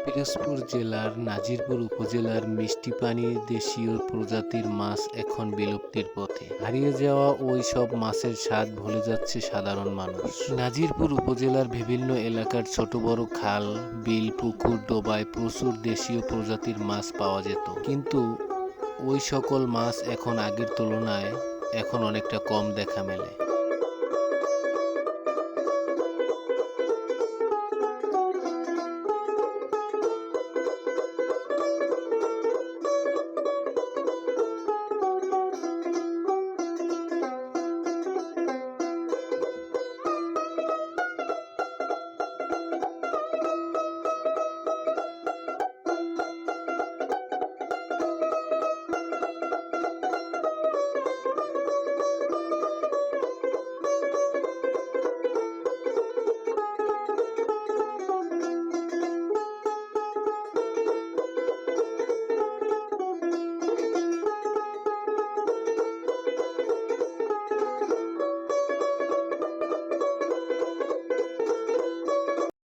পিরোজপুর জেলার নাজিরপুর উপজেলার মিষ্টি পানির দেশীয় প্রজাতির মাছ এখন বিলুপ্তির পথে। হারিয়ে যাওয়া ওই সব মাছের স্বাদ ভুলে যাচ্ছে সাধারণ মানুষ। নাজিরপুর উপজেলার বিভিন্ন এলাকার ছোট বড় খাল, বিল, পুকুর, ডোবায় প্রচুর দেশীয় প্রজাতির মাছ পাওয়া যেত, কিন্তু ওই সকল মাছ এখন আগের তুলনায় এখন অনেকটা কম দেখা মেলে।